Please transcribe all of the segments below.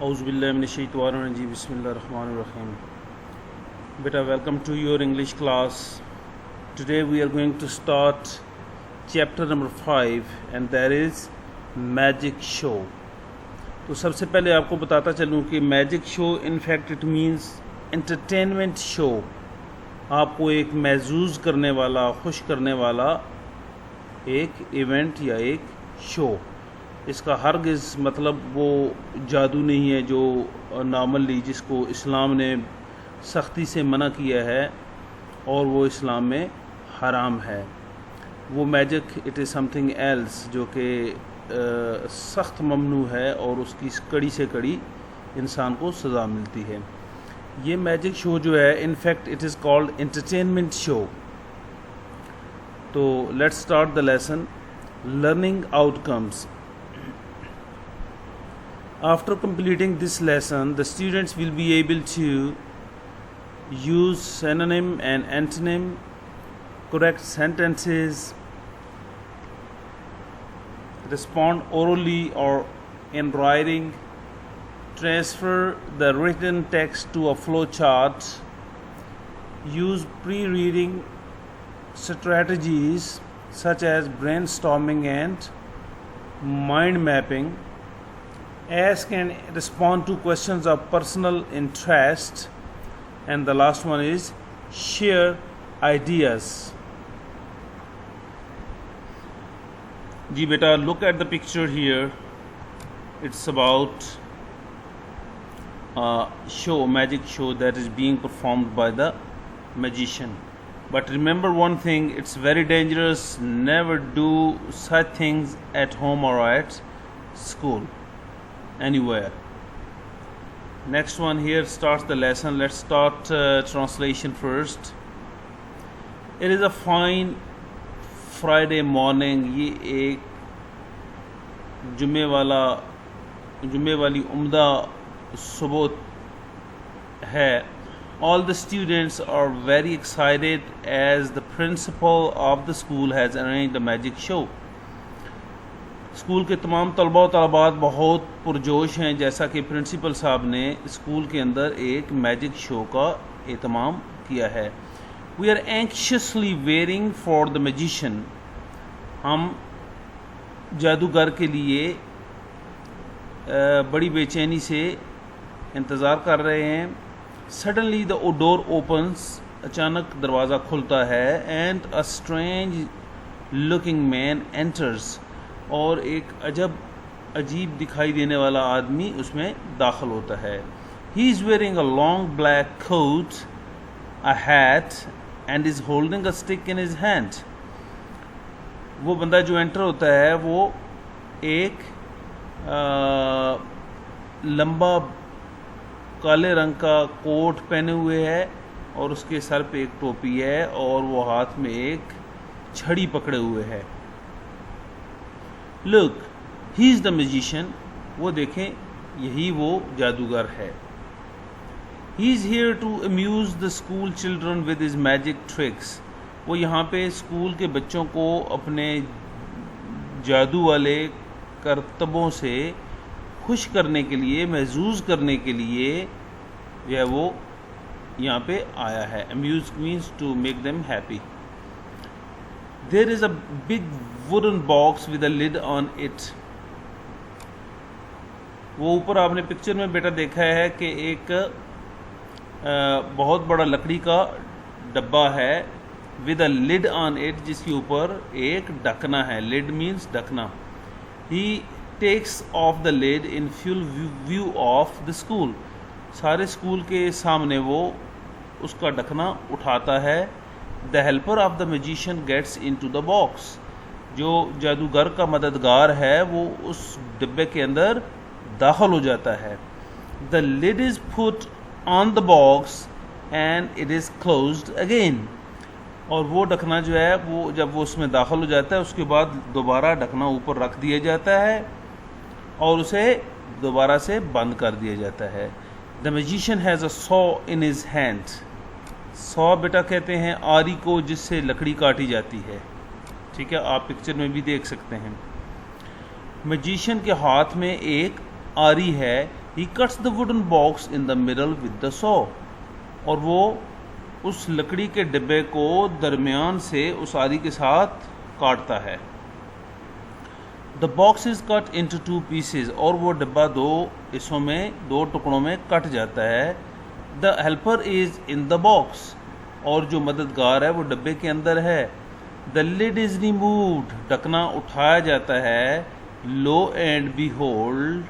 اعوذ باللہ من الشیطان الرجیم بسم اللہ الرحمن الرحیم. Beta, welcome to your English class. Today we are going to start chapter number 5 and that is magic show. تو سب سے پہلے آپ کو بتاتا چلوں کہ magic show in fact it means entertainment show. آپ کو ایک محظوظ کرنے والا، خوش کرنے والا ایک ایونٹ یا ایک شو. اس کا ہرگز مطلب وہ جادو نہیں ہے جو نارملی جس کو اسلام نے سختی سے منع کیا ہے اور وہ اسلام میں حرام ہے. وہ magic it is something else جو کہ سخت ممنوع ہے اور اس کی کڑی سے کڑی انسان کو سزا ملتی ہے. یہ میجک شو جو ہے in fact it is called entertainment show. تو let's start the lesson. Learning آؤٹ کمز. After completing this lesson, the students will be able to use synonym and antonym, correct sentences, respond orally or in writing, transfer the written text to a flow chart, use pre-reading strategies such as brainstorming and mind mapping, ask and respond to questions of personal interest, and the last one is share ideas. Ji beta, look at the picture here. It's about a show, a magic show that is being performed by the magician. But remember one thing, it's very dangerous. Never do such things at home or at school. Anywhere. Next one here starts the lesson. Let's start translation first. It is a fine Friday morning. یہ ایک جمعے والی عمدہ صبح ہے. All the students are very excited as the principal of the school has arranged a magic show. School کے تمام طلباء و طالبات بہت پرجوش ہیں جیسا کہ پرنسپل صاحب نے اسکول کے اندر ایک میجک شو کا اہتمام کیا ہے. We are anxiously waiting for the magician. ہم جادوگر کے لیے بڑی بے چینی سے انتظار کر رہے ہیں. Suddenly the door opens. اچانک دروازہ کھلتا ہے. And a strange looking man enters. اور ایک عجیب دکھائی دینے والا آدمی اس میں داخل ہوتا ہے. He is wearing a long black coat, a hat and is holding a stick in his hand. وہ بندہ جو انٹر ہوتا ہے وہ ایک لمبا کالے رنگ کا کوٹ پہنے ہوئے ہے اور اس کے سر پہ ایک ٹوپی ہے اور وہ ہاتھ میں ایک چھڑی پکڑے ہوئے ہے. Look, he is the magician. وہ دیکھیں یہی وہ جادوگر ہے. He is here to amuse the school children with his magic tricks. وہ یہاں پہ اسکول کے بچوں کو اپنے جادو والے کرتبوں سے خوش کرنے کے لیے، محظوظ کرنے کے لیے جو ہے وہ یہاں پہ آیا ہے. Amuse means to make them happy. There is a big wooden box with a lid on it. وہ اوپر آپ نے پکچر میں بیٹا دیکھا ہے کہ ایک بہت بڑا لکڑی کا ڈبہ ہے with a lid on it جس کے اوپر ایک ڈھکنا ہے. lid means ڈھکنا. He takes off the lid in full view of the school. سارے اسکول کے سامنے وہ اس کا ڈھکنا اٹھاتا ہے. The helper of the magician gets into the box. جو جادوگر کا مددگار ہے وہ اس ڈبے کے اندر داخل ہو جاتا ہے. The lid is put on the box and it is closed again. اور وہ ڈھکنا جو ہے وہ جب وہ اس میں داخل ہو جاتا ہے اس کے بعد دوبارہ ڈھکنا اوپر رکھ دیا جاتا ہے اور اسے دوبارہ سے بند کر دیا جاتا ہے. The magician has a saw in his hand. سو بیٹا کہتے ہیں آری کو جس سے لکڑی کاٹی جاتی ہے. ٹھیک ہے، آپ پکچر میں بھی دیکھ سکتے ہیں. میجیشین کے ہاتھ میں ایک آری ہے He cuts the wooden box in the middle with the saw. اور وہ اس لکڑی کے ڈبے کو درمیان سے اس آری کے ساتھ کاٹتا ہے. The box is cut into 2 pieces. اور وہ ڈبہ 2 حصوں میں 2 ٹکڑوں میں کٹ جاتا ہے. The helper is in the box. اور جو مددگار ہے وہ ڈبے کے اندر ہے. The lid is removed. ڈھکنا اٹھایا جاتا ہے. Lo and behold.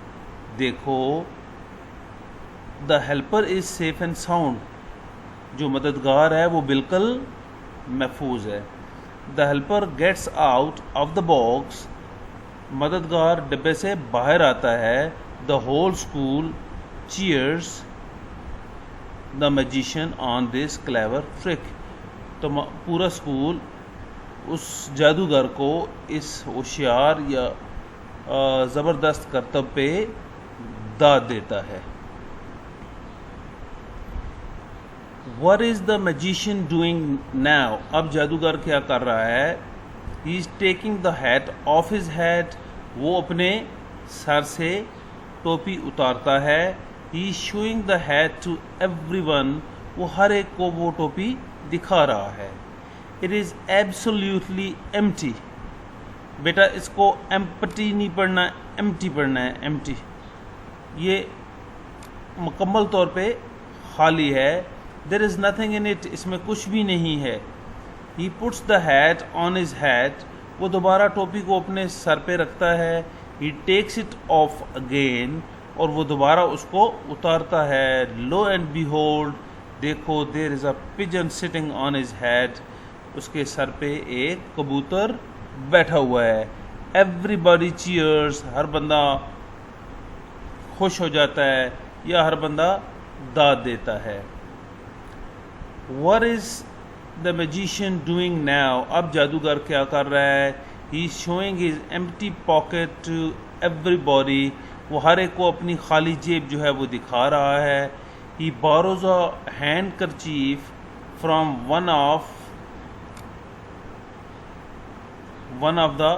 دیکھو. The helper is safe and sound. جو مددگار ہے وہ بالکل محفوظ ہے. The helper gets out of the box. مددگار ڈبے سے باہر آتا ہے. The whole school cheers the magician on this clever trick. تو پورا اسکول اس جادوگر کو اس ہوشیار یا زبردست کرتب پہ داد دیتا ہے. What is the magician doing now? اب جادوگر کیا کر رہا ہے؟ He is taking the hat off his head. وہ اپنے سر سے ٹوپی اتارتا ہے. He is showing the hat to everyone. وہ ہر ایک کو وہ ٹوپی دکھا رہا ہے. It is absolutely empty. بیٹا اس کو empty نہیں پڑھنا, empty پڑھنا ہے. empty یہ مکمل طور پہ خالی ہے. There is nothing in it. اس میں کچھ بھی نہیں ہے. He puts the hat on his head. وہ دوبارہ ٹوپی کو اپنے سر پہ رکھتا ہے. He takes it off again. اور وہ دوبارہ اس کو اتارتا ہے. Lo and behold. دیکھو, there is a pigeon sitting on his head. اس کے سر پہ ایک کبوتر بیٹھا ہوا ہے. Everybody cheers. ہر بندہ خوش ہو جاتا ہے یا ہر بندہ داد دیتا ہے. What is the magician doing now? اب جادوگر کیا کر رہا ہے؟ He is showing his empty pocket to everybody. وہ ہر ایک کو اپنی خالی جیب جو ہے وہ دکھا رہا ہے. He borrows a handkerchief from one of the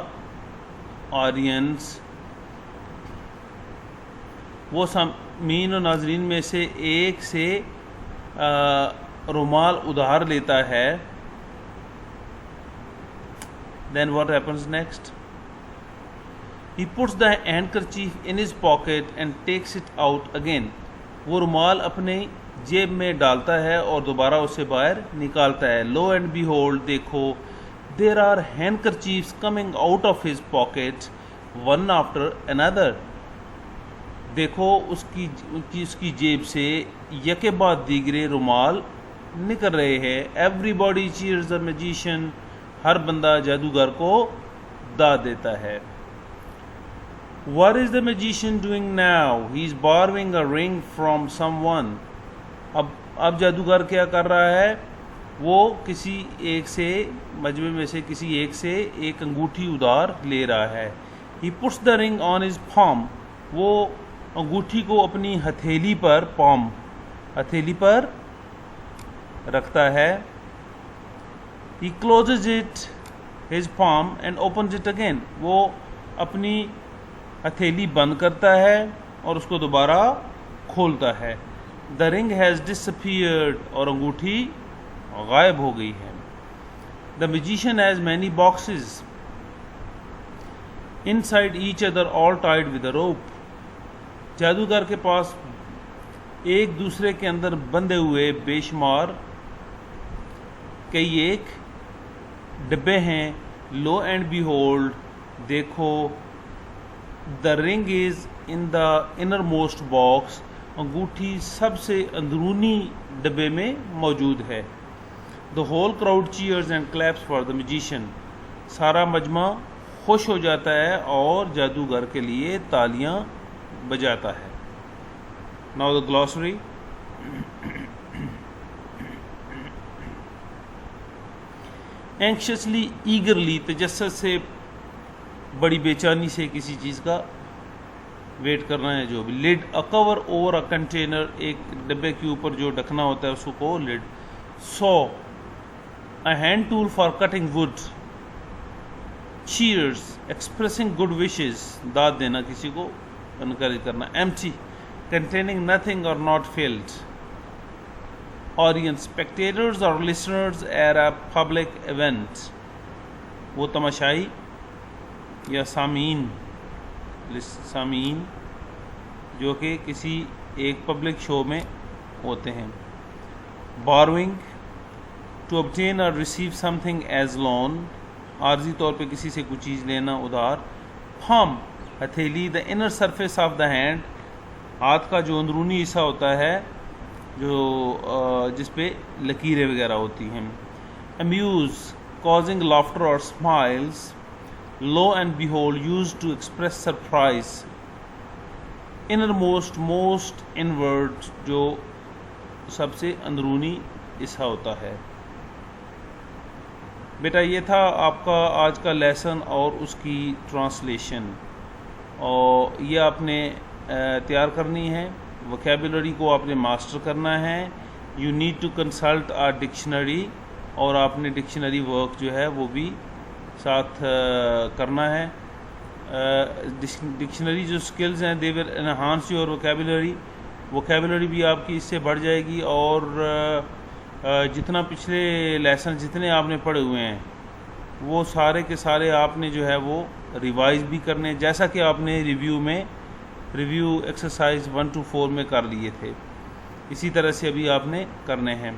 audience. وہ سامعین و ناظرین میں سے ایک سے رومال ادھار لیتا ہے. Then what happens next? He puts the handkerchief in his pocket and takes it out again. وہ رومال اپنے جیب میں ڈالتا ہے اور دوبارہ اسے باہر نکالتا ہے. Lo and behold, دیکھو, there are handkerchiefs coming out of his pocket one after another. دیکھو اس کی جیب سے یکے بعد دیگرے رومال نکل رہے ہیں. Everybody cheers the magician. ہر بندہ جادوگر کو داد دیتا ہے. What is the magician doing now? He is borrowing a ring from someone. اب جادوگر کیا کر رہا ہے؟ وہ کسی ایک سے مجمع میں سے کسی ایک سے ایک انگوٹھی ادھار لے رہا ہے. He puts the ring on his palm. وہ انگوٹھی کو اپنی ہتھیلی پر رکھتا ہے. He closes his palm and opens it again. وہ اپنی ہتھیلی بند کرتا ہے اور اس کو دوبارہ کھولتا ہے. The ring has disappeared. اور انگوٹھی غائب ہو گئی ہے. The magician has many boxes inside each other, all tied with a rope. جادوگر کے پاس ایک دوسرے کے اندر بندھے ہوئے بے شمار کئی ایک ڈبے ہیں. Lo and behold, دیکھو, the ring is in the innermost box. انگوٹھی سب سے اندرونی ڈبے میں موجود ہے. The whole crowd cheers and claps for the magician. سارا مجمع خوش ہو جاتا ہے اور جادوگر کے لیے تالیاں بجاتا ہے. Now the glossary. Anxiously, eagerly, تجسس سے, بڑی بے چانی سے کسی چیز کا ویٹ کرنا ہے. جو بھی. lid, a cover over a container, ایک ڈبے کے اوپر جو ڈھکنا ہوتا ہے اس کو lid. saw, a hand tool for cutting wood. cheers, expressing good wishes, داد دینا, کسی کو انکریج کرنا. empty, containing nothing or not filled. Audience, spectators or listeners at a public event. وہ تماشائی یا سامعین جو کہ کسی ایک پبلک شو میں ہوتے ہیں. borrowing, to obtain or receive something as loan, عارضی طور پہ کسی سے کچھ چیز لینا ادھار. palm, ہتھیلی, the inner surface of the hand, ہاتھ کا جو اندرونی حصہ ہوتا ہے جو جس پہ لکیریں وغیرہ ہوتی ہیں. amuse, causing laughter or smiles. Lo and behold, used to express surprise. innermost, most, inward, جو سب سے اندرونی حصہ ہوتا ہے. بیٹا یہ تھا آپ کا آج کا لیسن اور اس کی ٹرانسلیشن، اور یہ آپ نے تیار کرنی ہے. ووکیبولری کو آپ نے ماسٹر کرنا ہے. You need to consult a dictionary, اور آپ نے ڈکشنری ورک جو ہے وہ بھی ساتھ کرنا ہے. ڈکشنری جو سکلز ہیں دے ول انہانس یور ووکیبولری. ووکیبولری بھی آپ کی اس سے بڑھ جائے گی، اور جتنا پچھلے لیسن جتنے آپ نے پڑھے ہوئے ہیں وہ سارے کے سارے آپ نے جو ہے وہ ریوائز بھی کرنے، جیسا کہ آپ نے ریویو ایکسرسائز 1 to 4 میں کر لیے تھے، اسی طرح سے ابھی آپ نے کرنے ہیں.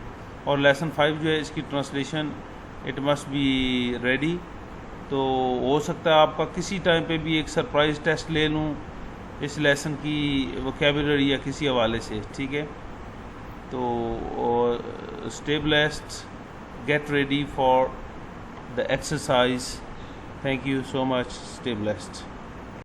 اور لیسن 5 جو ہے اس کی translation it must be ready. تو ہو سکتا ہے آپ کا کسی ٹائم پہ بھی ایک سرپرائز ٹیسٹ لے لوں اس لیسن کی ووکیبولری یا کسی حوالے سے، ٹھیک ہے. تو stay blessed, get ready for the exercise. Thank you so much. Stay blessed.